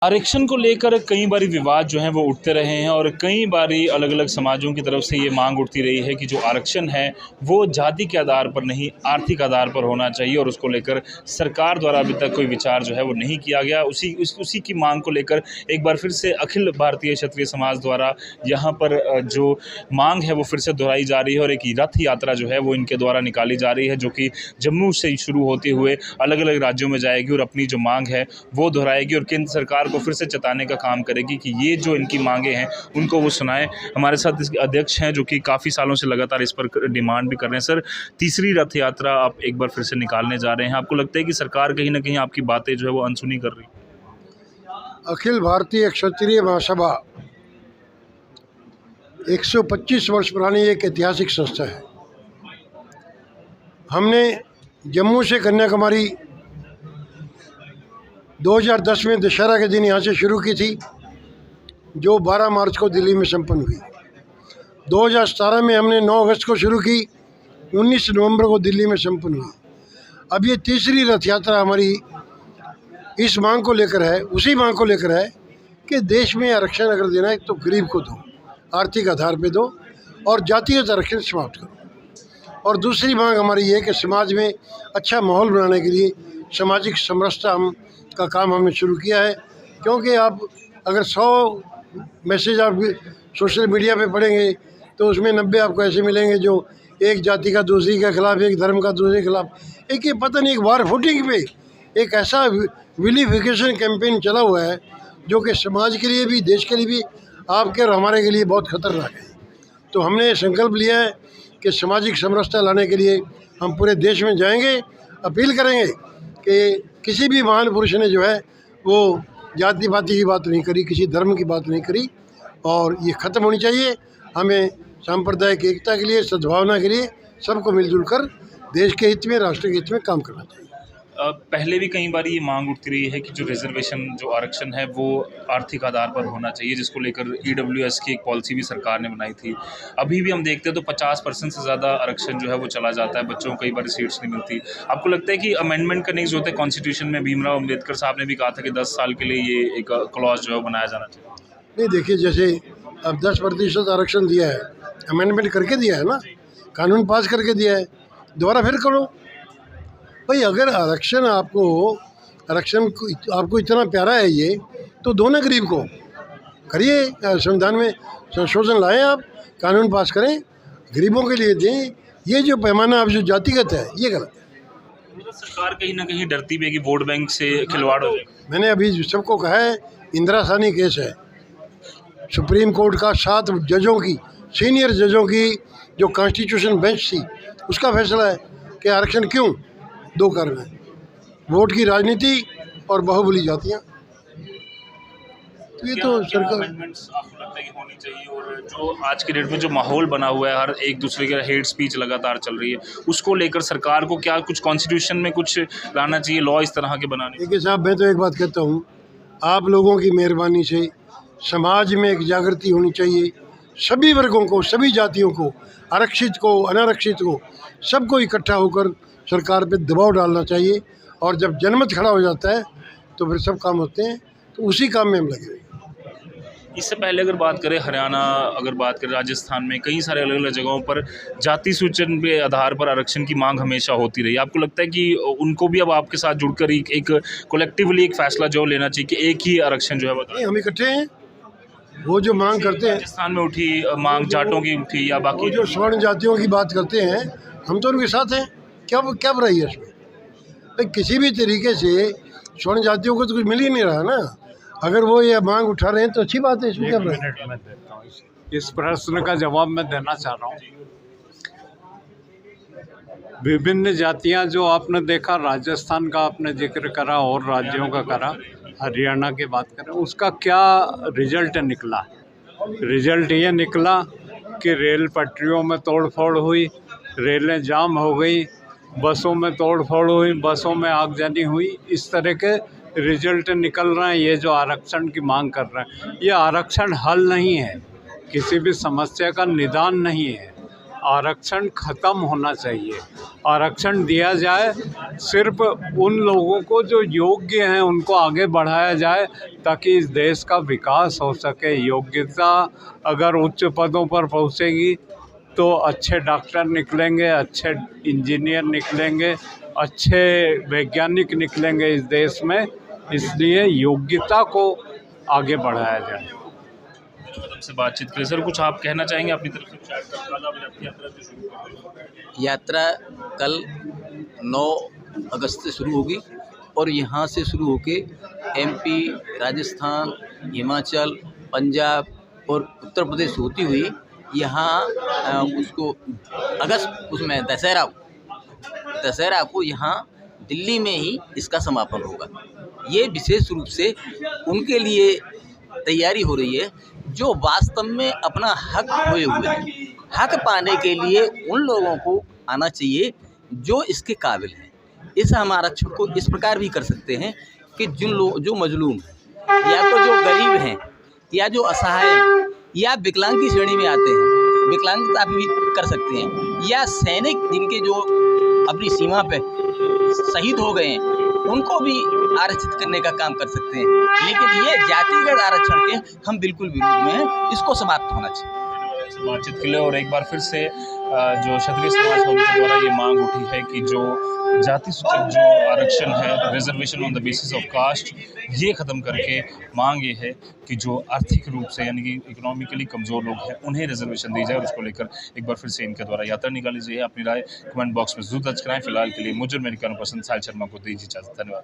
आरक्षण को लेकर कई बारी विवाद जो हैं वो उठते रहे हैं और कई बारी अलग-अलग समाजों की तरफ से ये मांग उठती रही है कि जो आरक्षण है वो जाति के आधार पर नहीं, आर्थिक आधार पर होना चाहिए और उसको लेकर सरकार द्वारा अभी तक कोई विचार जो है वो नहीं किया गया। उसी की मांग को लेकर एक बार फिर से अखिल भारतीय क्षत्रिय समाज द्वारा यहाँ पर जो मांग है वो फिर से दोहराई जा रही है और एक रथ यात्रा जो है वो इनके द्वारा निकाली जा रही है, जो कि जम्मू से शुरू होते हुए अलग-अलग राज्यों में जाएगी और अपनी जो मांग है वो दोहराएगी और केंद्र सरकार को फिर से चताने का काम करेगी कि ये जो इनकी मांगे हैं उनको वो सुनाएं। हमारे साथ इसके अध्यक्ष हैं जो कि काफ़ी सालों से लगातार इस पर डिमांड भी कर रहे हैं। सर, तीसरी रथ यात्रा आप एक बार फिर से निकालने जा रहे हैं, आपको लगता है कि सरकार कहीं ना कहीं आपकी बातें जो है वो अनसुनी कर रही है? अखिल भारतीय क्षत्रिय महासभा 125 वर्ष पुरानी एक ऐतिहासिक संस्था है। हमने जम्मू से कन्याकुमारी 2010 में दशहरा के दिन यहाँ से शुरू की थी, जो 12 मार्च को दिल्ली में संपन्न हुई। 2017 में हमने 9 अगस्त को शुरू की, 19 नवंबर को दिल्ली में संपन्न हुई। अब ये तीसरी रथ यात्रा हमारी इस मांग को लेकर है, उसी मांग को लेकर है कि देश में आरक्षण अगर देना है तो गरीब को दो, आर्थिक आधार पे दो और जातीय आरक्षण समाप्त करो। और दूसरी मांग हमारी ये है कि समाज में अच्छा माहौल बनाने के लिए सामाजिक समरसता का काम हमने शुरू किया है। क्योंकि आप अगर 100 मैसेज आप सोशल मीडिया पे पढ़ेंगे तो उसमें 90 आपको ऐसे मिलेंगे जो एक जाति का दूसरी के खिलाफ, एक धर्म का दूसरे के खिलाफ, एक ये पता नहीं एक वार फुटिंग पे एक ऐसा विलिफिकेशन कैंपेन चला हुआ है जो कि समाज के लिए भी, देश के लिए भी, आपके और हमारे के लिए बहुत खतरनाक है। तो हमने संकल्प लिया है कि सामाजिक समरसता लाने के लिए हम पूरे देश में जाएंगे, अपील करेंगे कि किसी भी महान पुरुष ने जो है वो जाति पाति की बात नहीं करी, किसी धर्म की बात नहीं करी और ये ख़त्म होनी चाहिए। हमें सांप्रदायिक एकता के लिए, सद्भावना के लिए सबको मिलजुल कर देश के हित में, राष्ट्र के हित में काम करना चाहिए। पहले भी कई बार ये मांग उठती रही है कि जो रिजर्वेशन, जो आरक्षण है वो आर्थिक आधार पर होना चाहिए, जिसको लेकर EWS की एक पॉलिसी भी सरकार ने बनाई थी। अभी भी हम देखते हैं तो 50% से ज़्यादा आरक्षण जो है वो चला जाता है, बच्चों को कई बार सीट्स नहीं मिलती। आपको लगता है कि अमेंडमेंट करने की जरूरत है? कॉन्स्टिट्यूशन में भीमराव अम्बेडकर साहब ने भी कहा था कि 10 साल के लिए ये एक क्लॉज जो है बनाया जाना चाहिए। नहीं, देखिए, जैसे अब 10% आरक्षण दिया है, अमेंडमेंट करके दिया है ना, कानून पास करके दिया है, दोबारा फिर करो भाई। अगर आरक्षण आपको इतना प्यारा है ये, तो दो ना गरीब को, करिए, संविधान में संशोधन लाएं, आप कानून पास करें, गरीबों के लिए दें। ये जो पैमाना आप जो जातिगत है ये गलत है। सरकार कहीं ना कहीं डरती भी है कि वोट बैंक से खिलवाड़ हो जाए। मैंने अभी सबको कहा है, इंदिरा साहनी केस है, सुप्रीम कोर्ट का 7 जजों की, सीनियर जजों की जो कॉन्स्टिट्यूशन बेंच थी, उसका फैसला है कि आरक्षण क्यों। 2 कारण है, वोट की राजनीति और बाहुबली जातियाँ। तो ये तो सरकार आपको लगता है कि होनी चाहिए? और जो आज के डेट में जो माहौल बना हुआ है, हर एक दूसरे के हेट स्पीच लगातार चल रही है, उसको लेकर सरकार को क्या कुछ कॉन्स्टिट्यूशन में कुछ लाना चाहिए, लॉ इस तरह के बनाने? देखिए साहब, मैं तो एक बात कहता हूँ, आप लोगों की मेहरबानी से समाज में एक जागृति होनी चाहिए। सभी वर्गों को, सभी जातियों को, आरक्षित को, अनारक्षित को, सबको इकट्ठा होकर सरकार पे दबाव डालना चाहिए। और जब जनमत खड़ा हो जाता है तो फिर सब काम होते हैं, तो उसी काम में हम लगे हुए हैं। इससे पहले अगर बात करें हरियाणा, अगर बात करें राजस्थान में, कई सारे अलग अलग जगहों पर जाति सूचन के आधार पर आरक्षण की मांग हमेशा होती रही। आपको लगता है कि उनको भी अब आपके साथ जुड़कर एक कलेक्टिवली एक फैसला जो लेना चाहिए कि एक ही आरक्षण जो है बताएं? हम इकट्ठे हैं। वो जो मांग करते हैं, राजस्थान में उठी मांग, जाटों की उठी या बाकी जो स्वर्ण जातियों की बात करते हैं, हम तो उनके साथ हैं। क्या बुराई है इसमें? भाई, किसी भी तरीके से स्वर्ण जातियों को तो कुछ मिल ही नहीं रहा ना। अगर वो ये मांग उठा रहे हैं तो अच्छी बात है, इसमें क्या बुराई? मैं देता हूँ इस प्रश्न का जवाब मैं देना चाह रहा हूँ। विभिन्न जातियाँ जो आपने देखा, राजस्थान का आपने जिक्र करा और राज्यों का करा, हरियाणा की बात करें, उसका क्या रिजल्ट निकला? रिजल्ट ये निकला कि रेल पटरियों में तोड़फोड़ हुई, रेलें जाम हो गई, बसों में तोड़फोड़ हुई, बसों में आगजनी हुई। इस तरह के रिजल्ट निकल रहे हैं। ये जो आरक्षण की मांग कर रहे हैं, ये आरक्षण हल नहीं है, किसी भी समस्या का निदान नहीं है। आरक्षण ख़त्म होना चाहिए। आरक्षण दिया जाए सिर्फ उन लोगों को जो योग्य हैं, उनको आगे बढ़ाया जाए ताकि इस देश का विकास हो सके। योग्यता अगर उच्च पदों पर पहुंचेगी तो अच्छे डॉक्टर निकलेंगे, अच्छे इंजीनियर निकलेंगे, अच्छे वैज्ञानिक निकलेंगे इस देश में। इसलिए योग्यता को आगे बढ़ाया जाए। से बातचीत के लिए सर कुछ आप कहना चाहेंगे अपनी तरफ से? यात्रा कल 9 अगस्त से शुरू होगी और यहाँ से शुरू होके MP, राजस्थान, हिमाचल, पंजाब और उत्तर प्रदेश होती हुई यहाँ उसको अगस्त उसमें दशहरा को यहाँ दिल्ली में ही इसका समापन होगा। ये विशेष रूप से उनके लिए तैयारी हो रही है जो वास्तव में अपना हक खोए हुए हैं। हक पाने के लिए उन लोगों को आना चाहिए जो इसके काबिल हैं। इस हम आरक्षण को इस प्रकार भी कर सकते हैं कि जिन लोग जो मजलूम हैं या तो जो गरीब हैं या जो असहाय हैं या विकलांग की श्रेणी में आते हैं, विकलांगता भी कर सकते हैं, या सैनिक जिनके जो अपनी सीमा पे शहीद हो गए हैं उनको भी आरक्षित करने का काम कर सकते हैं। लेकिन ये जातिगत आरक्षण के हम बिल्कुल विरोध में हैं, इसको समाप्त होना चाहिए। बातचीत के लिए और एक बार फिर से जो क्षत्रिय समाज है उनके द्वारा ये मांग उठी है कि जो जाति सूचक जो आरक्षण है, reservation on the basis of caste, ये ख़त्म करके मांग ये है कि जो आर्थिक रूप से यानी कि इकोनॉमिकली कमज़ोर लोग हैं उन्हें रिजर्वेशन दी जाए। और उसको लेकर एक बार फिर से इनके द्वारा यात्रा निकाली जाए। अपनी राय कमेंट बॉक्स में ज़रूर दर्ज कराएं। फिलहाल के लिए मुझे मेरी पसंद साहिल शर्मा को दीजिए इजाज़त। धन्यवाद।